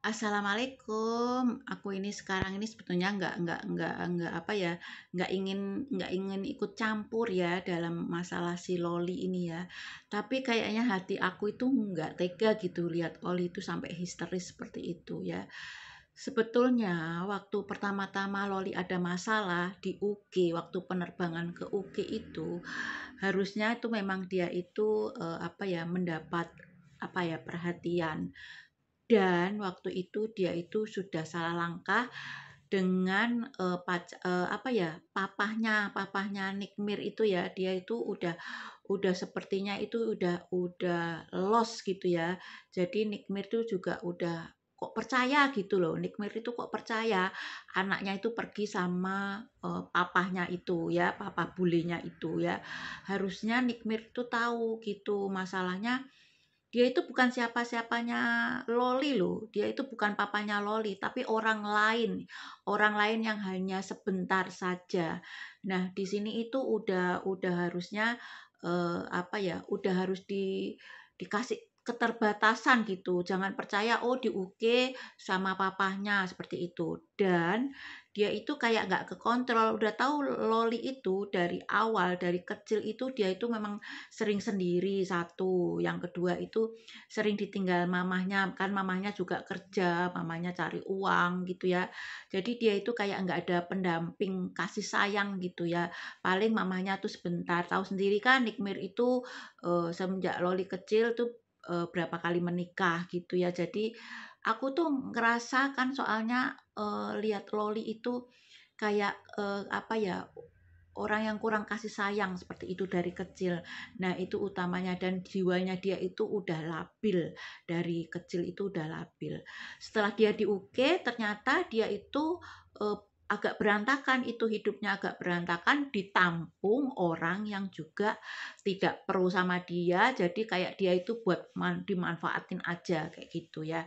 Assalamualaikum. Aku ini sekarang ini sebetulnya nggak apa ya, nggak ingin ikut campur ya dalam masalah si Loli ini ya. Tapi kayaknya hati aku itu nggak tega gitu lihat Oli itu sampai histeris seperti itu ya. Sebetulnya waktu pertama-tama Loli ada masalah di UK, waktu penerbangan ke UK itu harusnya itu memang dia itu apa ya, mendapat apa ya, perhatian. Dan waktu itu dia itu sudah salah langkah dengan, apa ya, papahnya Nikmir itu ya, dia itu udah sepertinya itu udah lost gitu ya. Jadi Nikmir itu juga udah kok percaya gitu loh, Nikmir itu kok percaya anaknya itu pergi sama, papahnya itu ya, papa bulenya itu ya. Harusnya Nikmir itu tahu gitu, masalahnya dia itu bukan siapa-siapanya Loli loh, dia itu bukan papanya Loli, tapi orang lain yang hanya sebentar saja. Nah, di sini itu udah harusnya apa ya, udah harus dikasih keterbatasan gitu. Jangan percaya oh di UK sama papahnya seperti itu. Dan dia itu kayak nggak kekontrol, udah tahu Loli itu dari awal, dari kecil itu dia itu memang sering sendiri satu, yang kedua itu sering ditinggal mamahnya, kan mamahnya juga kerja, mamahnya cari uang gitu ya. Jadi dia itu kayak nggak ada pendamping kasih sayang gitu ya. Paling mamahnya tuh sebentar, tahu sendiri kan Nikmir itu semenjak Loli kecil tuh berapa kali menikah gitu ya. Jadi aku tuh ngerasa kan soalnya lihat Loli itu kayak apa ya, orang yang kurang kasih sayang seperti itu dari kecil. Nah, itu utamanya dan jiwanya dia itu udah labil. Dari kecil itu udah labil. Setelah dia di UK, ternyata dia itu agak berantakan, itu hidupnya agak berantakan, ditampung orang yang juga tidak perlu sama dia, jadi kayak dia itu buat dimanfaatin aja kayak gitu ya.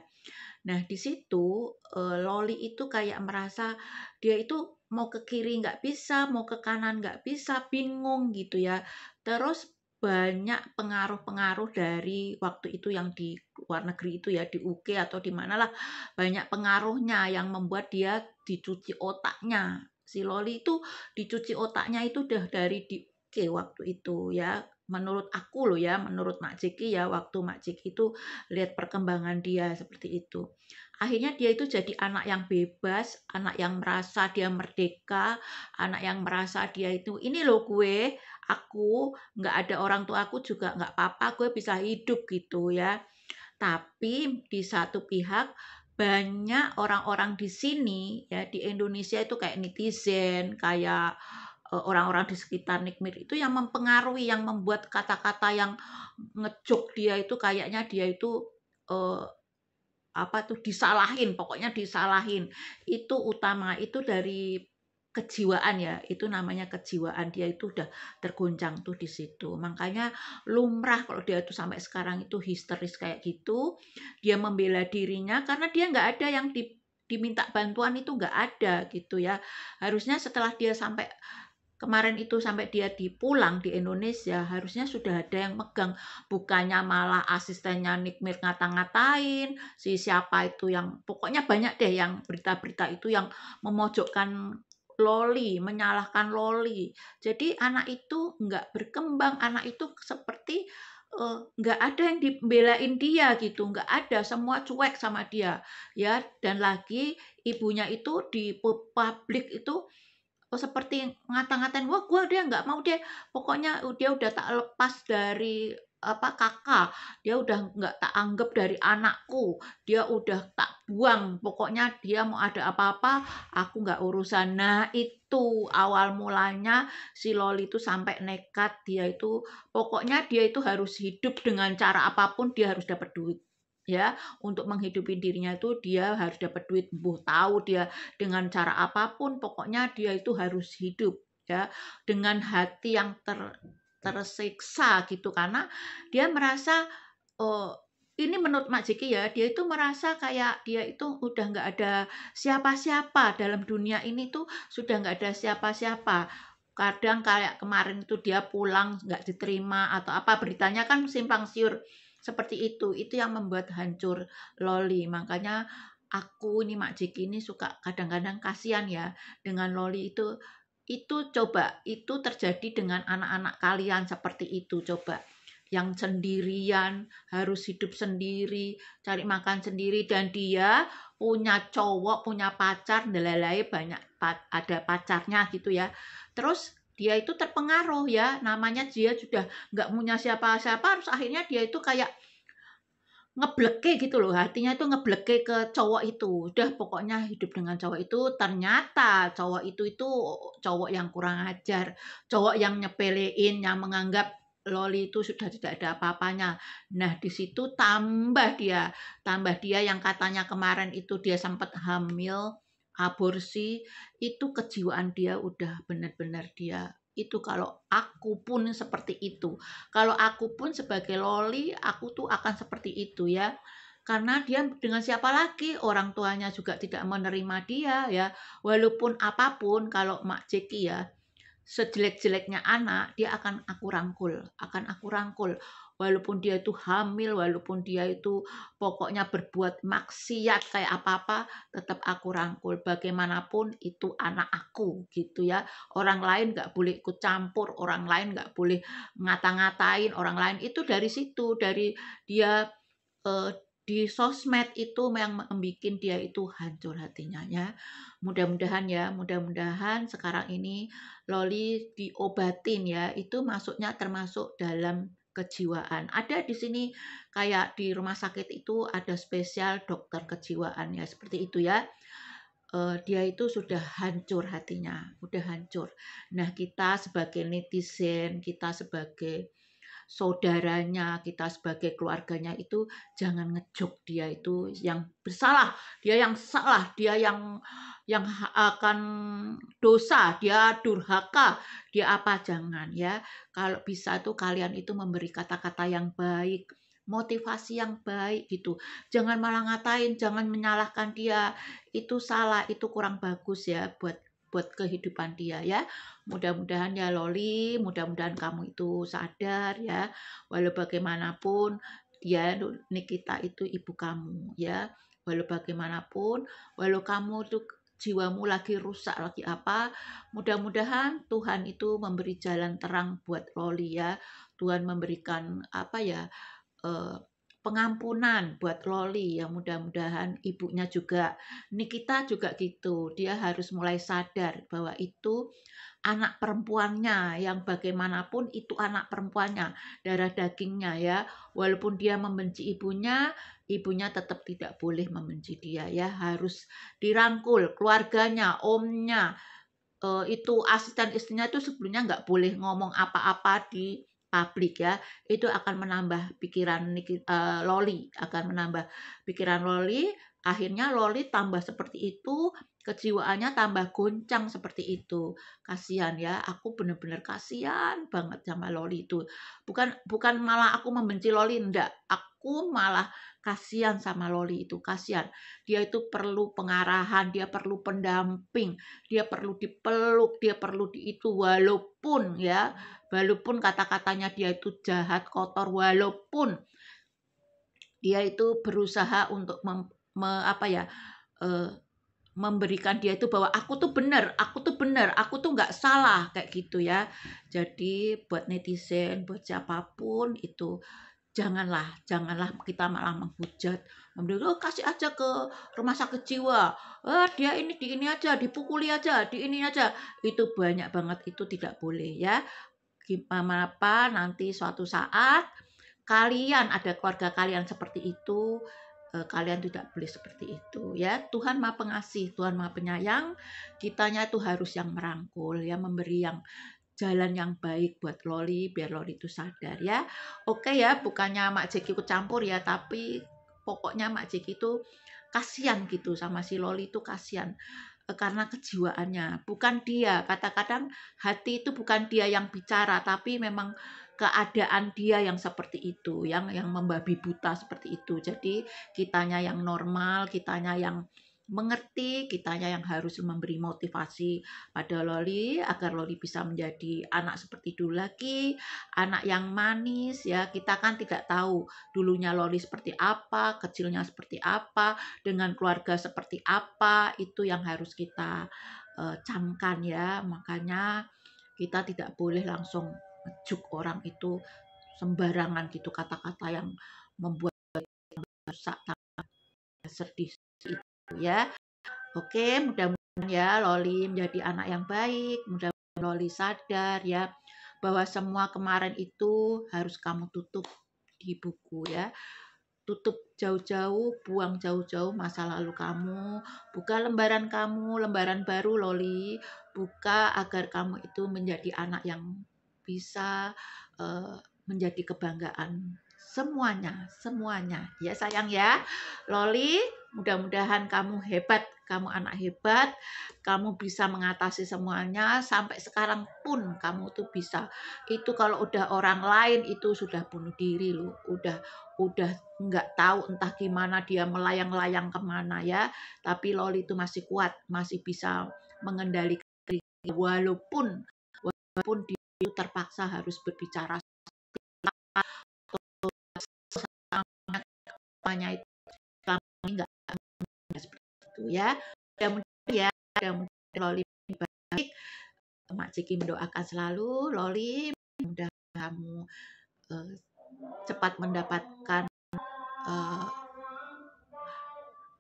Nah, di situ Loli itu kayak merasa dia itu mau ke kiri nggak bisa, mau ke kanan nggak bisa, bingung gitu ya. Terus banyak pengaruh-pengaruh dari waktu itu yang di luar negeri itu ya, di UK atau di manalah, banyak pengaruhnya yang membuat dia dicuci otaknya. Si Loli itu dicuci otaknya itu udah dari di UK waktu itu ya. Menurut aku loh ya, menurut Mak Jeki ya, waktu Mak Jeki itu lihat perkembangan dia seperti itu. Akhirnya dia itu jadi anak yang bebas, anak yang merasa dia merdeka, anak yang merasa dia itu, ini loh gue, aku nggak ada orang tua aku juga nggak apa-apa, gue bisa hidup gitu ya. Tapi di satu pihak banyak orang-orang di sini ya di Indonesia itu kayak netizen, kayak orang-orang di sekitar Nikmir itu yang mempengaruhi, yang membuat kata-kata yang ngejok dia itu kayaknya dia itu eh, apa tuh disalahin, pokoknya disalahin. Itu utama, itu dari kejiwaan ya, itu namanya kejiwaan dia itu udah tergoncang tuh di situ. Makanya lumrah kalau dia tuh sampai sekarang itu histeris kayak gitu, dia membela dirinya karena dia nggak ada yang diminta bantuan itu nggak ada gitu ya. Harusnya setelah dia sampai kemarin itu sampai dia dipulang di Indonesia, harusnya sudah ada yang megang, bukannya malah asistennya Nikmir ngata-ngatain, si siapa itu yang, pokoknya banyak deh yang berita-berita itu yang memojokkan Loli, menyalahkan Loli. Jadi anak itu nggak berkembang, anak itu seperti nggak ada yang dibelain dia gitu, nggak ada, semua cuek sama dia ya. Dan lagi ibunya itu di publik itu seperti ngata-ngatain, wah gue dia nggak mau deh, pokoknya dia udah tak lepas dari apa kakak, dia udah nggak tak anggap dari anakku, dia udah tak buang, pokoknya dia mau ada apa-apa aku nggak urusan. Nah itu awal mulanya si Loli itu sampai nekat, dia itu pokoknya dia itu harus hidup dengan cara apapun, dia harus dapat duit ya, untuk menghidupi dirinya itu dia harus dapat duit, buh tahu dia dengan cara apapun, pokoknya dia itu harus hidup ya dengan hati yang tersiksa gitu, karena dia merasa oh, ini menurut Mak Jeki ya, dia itu merasa kayak dia itu udah nggak ada siapa-siapa dalam dunia ini tuh, sudah nggak ada siapa-siapa. Kadang kayak kemarin itu dia pulang nggak diterima atau apa, beritanya kan simpang siur seperti itu yang membuat hancur Loli. Makanya aku ini Mak Jeki ini suka kadang-kadang kasihan ya dengan Loli itu coba itu terjadi dengan anak-anak kalian seperti itu coba yang sendirian harus hidup sendiri cari makan sendiri dan dia punya cowok punya pacar delalai banyak ada pacarnya gitu ya terus dia itu terpengaruh ya namanya dia sudah nggak punya siapa-siapa harus akhirnya dia itu kayak ngebleke gitu loh, hatinya itu ngebleke ke cowok itu. Udah pokoknya hidup dengan cowok itu, ternyata cowok itu cowok yang kurang ajar, cowok yang nyepelein, yang menganggap Loli itu sudah tidak ada apa-apanya. Nah, di situ tambah dia yang katanya kemarin itu dia sempat hamil, aborsi, itu kejiwaan dia udah benar-benar dia itu kalau aku pun seperti itu. Kalau aku pun sebagai Loli, aku tuh akan seperti itu ya. Karena dia dengan siapa lagi, orang tuanya juga tidak menerima dia ya. Walaupun apapun, kalau Mak Jeki ya, sejelek-jeleknya anak, dia akan aku rangkul. Walaupun dia itu hamil, walaupun dia itu pokoknya berbuat maksiat kayak apa-apa, tetap aku rangkul. Bagaimanapun itu anak aku gitu ya. Orang lain nggak boleh ikut campur, orang lain nggak boleh ngata-ngatain orang lain. Itu dari situ, dari dia eh, di sosmed itu yang membuat dia itu hancur hatinya ya. Mudah-mudahan sekarang ini Loli diobatin ya. Itu masuknya termasuk dalam kejiwaan. Ada di sini kayak di rumah sakit itu ada spesial dokter kejiwaan ya seperti itu ya. Dia itu sudah hancur hatinya, udah hancur. Nah, kita sebagai netizen, kita sebagai saudaranya, kita sebagai keluarganya itu jangan ngejok dia itu yang bersalah, dia yang salah, dia yang akan dosa, dia durhaka, dia apa jangan ya. Kalau bisa tuh kalian itu memberi kata-kata yang baik, motivasi yang baik gitu. Jangan malah ngatain, jangan menyalahkan dia. Itu salah, itu kurang bagus ya buat kehidupan dia ya. Mudah-mudahan ya Loli, mudah-mudahan kamu itu sadar ya. Walau bagaimanapun dia Nikita itu ibu kamu ya. Walau bagaimanapun, walau kamu tuh jiwamu lagi rusak lagi apa, mudah-mudahan Tuhan itu memberi jalan terang buat Loli ya. Tuhan memberikan apa ya eh, pengampunan buat Loli ya mudah-mudahan ibunya juga Nikita juga gitu dia harus mulai sadar bahwa itu anak perempuannya yang bagaimanapun itu anak perempuannya darah dagingnya ya walaupun dia membenci ibunya tetap tidak boleh membenci dia ya harus dirangkul keluarganya omnya itu asisten istrinya itu sebelumnya nggak boleh ngomong apa-apa di publik ya itu akan menambah pikiran Loli akan menambah pikiran Loli akhirnya Loli tambah seperti itu kejiwaannya tambah goncang seperti itu kasihan ya aku bener-bener kasihan banget sama Loli itu bukan malah aku membenci Loli enggak aku malah kasihan sama Loli itu kasihan dia itu perlu pengarahan dia perlu pendamping dia perlu dipeluk, dia perlu di itu walaupun kata-katanya dia itu jahat, kotor, walaupun dia itu berusaha untuk apa ya, eh, memberikan dia itu bahwa aku tuh benar, aku tuh nggak salah kayak gitu ya. Jadi buat netizen, buat siapapun itu janganlah kita malah menghujat. Oh, kasih aja ke rumah sakit jiwa. Dia ini di ini aja, dipukuli aja, di ini aja. Itu banyak banget itu tidak boleh ya. Gimana apa nanti suatu saat kalian ada keluarga kalian seperti itu, kalian tidak boleh seperti itu ya. Tuhan Maha Pengasih, Tuhan Maha Penyayang. Kitanya itu harus yang merangkul, ya memberi yang jalan yang baik buat Loli biar Loli itu sadar ya. Oke ya, bukannya Mak Jeki ikut campur ya, tapi pokoknya Mak Jeki itu kasihan gitu sama si Loli itu kasihan karena kejiwaannya. Bukan dia, kadang-kadang hati itu bukan dia yang bicara, tapi memang keadaan dia yang seperti itu, yang membabi buta seperti itu. Jadi kitanya yang normal, kitanya yang mengerti, kitanya yang harus memberi motivasi pada Loli agar Loli bisa menjadi anak seperti dulu lagi, anak yang manis ya. Kita kan tidak tahu dulunya Loli seperti apa, kecilnya seperti apa, dengan keluarga seperti apa, itu yang harus kita camkan ya. Makanya kita tidak boleh langsung ngejuk orang itu sembarangan gitu, kata-kata yang membuat rusak sedih itu ya. Oke, mudah-mudahan ya Loli menjadi anak yang baik, mudah-mudahan Loli sadar ya bahwa semua kemarin itu harus kamu tutup di buku ya. Tutup jauh-jauh, buang jauh-jauh masa lalu kamu, buka lembaran kamu, lembaran baru Loli, buka agar kamu itu menjadi anak yang bisa menjadi kebanggaan semuanya ya sayang ya Loli. Mudah-mudahan kamu hebat, kamu anak hebat, kamu bisa mengatasi semuanya. Sampai sekarang pun kamu tuh bisa. Itu kalau udah orang lain itu sudah bunuh diri loh, udah nggak tahu entah gimana dia melayang-layang kemana ya. Tapi Loli itu masih kuat, masih bisa mengendalikan diri, walaupun dia itu terpaksa harus berbicara semuanya itu selama ini nggak seperti itu ya. Mudah-mudahan ya, mudah-mudahan Loli baik. Mak Ciki mendoakan selalu Loli, mudah kamu cepat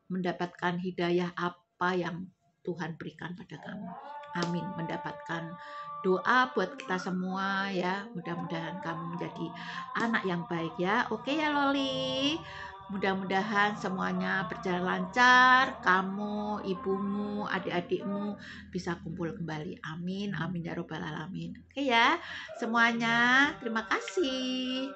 mendapatkan hidayah apa yang Tuhan berikan pada kamu. Amin. Mendapatkan doa buat kita semua ya. Mudah-mudahan kamu menjadi anak yang baik ya. Oke ya Loli. Mudah-mudahan semuanya berjalan lancar. Kamu, ibumu, adik-adikmu bisa kumpul kembali. Amin. Amin ya robbal alamin. Oke ya semuanya. Terima kasih.